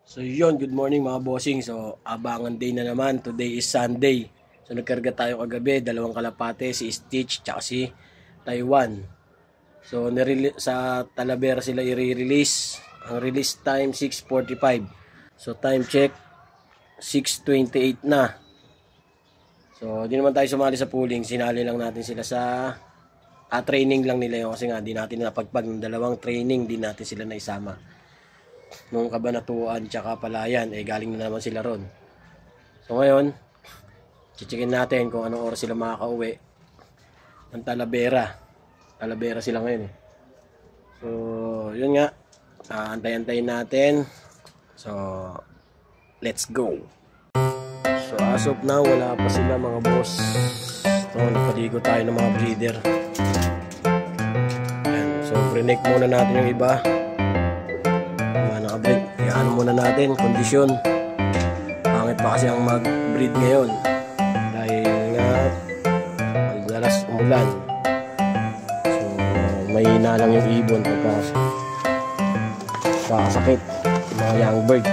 So yun, good morning mga bossing. So abangan day na naman. Today is Sunday. So nagkarga tayo kagabi, dalawang kalapate, si Stitch tsaka si Taiwan. So sa Talavera sila i-release. Ang release time 6:45. So time check 6:28 na. So di naman tayo sumali sa pooling, sinali lang natin sila sa training lang nila yun kasi nga di natin napagpag ng dalawang training, di natin sila naisama. Nung Kabanatuan tsaka Palayan, galing na naman sila ron. So ngayon, chichikin natin kung anong oras sila makakauwi ng Talavera. Talavera sila ngayon So, yun nga. Antay-antayin natin. So, let's go. So, as of now, wala pa sila mga boss. So, nagpaligo tayo ng mga breeder. Ayan. So, pre-neck muna natin yung iba. Naka-break. Iyan muna natin. Kondisyon. Pangit pa kasi ang mag-breed ngayon. Dahil nga, madalas umulan. So, may lang yung ibon pagkakasakit. Mga young bird.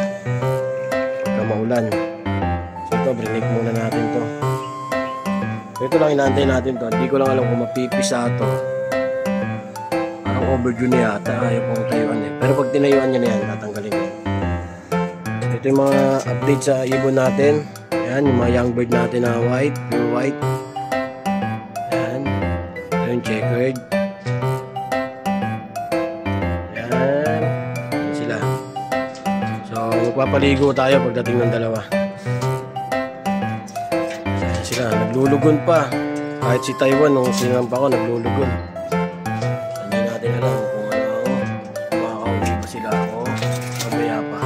Pagka maulan. So, ito, pre-neck muna natin to. So, ito lang inaantay natin to. Hindi ko lang alam kung mapipisa to. Overdue na yata, ayaw pong tayuan pero pag tinayuan niya na yan, tatanggalin ko. Ito yung mga update sa ibon natin. Ayan, yung mga young bird natin na white, pure white. Ayan, ito yung checkered. Ayan, ayan sila. So, magpapaligo tayo pagdating ng dalawa. Ayan sila, naglulugon pa. Kahit si Taiwan, nung sinamp ako, naglulugon. Hindi alam kung ano, makakauwi pa sila ako mamaya pa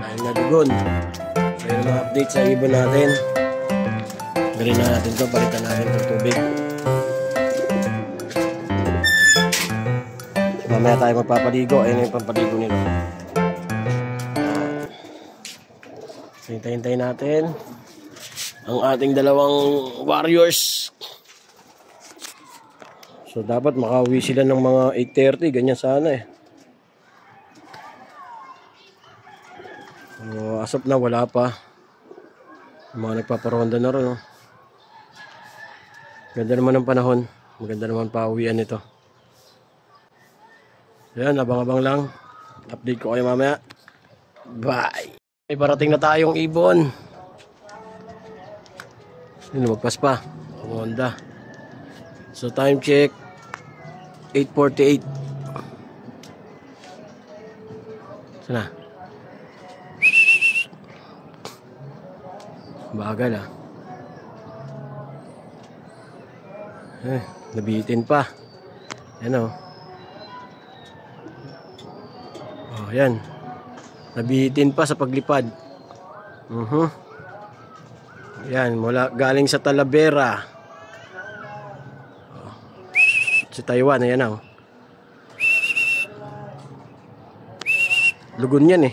dahil nadugon. So yun mga update sa ibon natin. Galing na natin to, palitan natin itong tubig. So, mamaya tayo magpapaligo. Ayun yung pampaligo nila. So hintayin natin ang ating dalawang warriors. So dapat makauwi sila ng mga 8:30, ganyan sana So as of na wala pa. Mga nagpaparonda na rin Ganda naman ng panahon. Maganda naman pauwian nito. Ayan, abang-abang lang. Update ko kayo mamaya. Bye! May parating na tayong ibon. Lumagpas pa. Honda. So time check 8:48. Sana. Bagal nabitin pa. Yan yan. Nabitin pa sa paglipad. Yan, mula galing sa Talavera. Si Taiwan, ayan lugon yan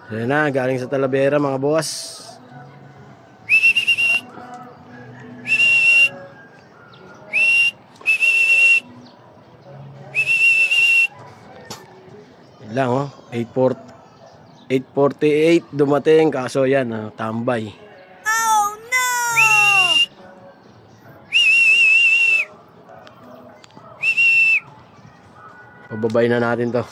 Ayan na, galing sa Talavera mga boss. Yan lang 8:48 dumating kaso yan tambay. Pababay na natin to.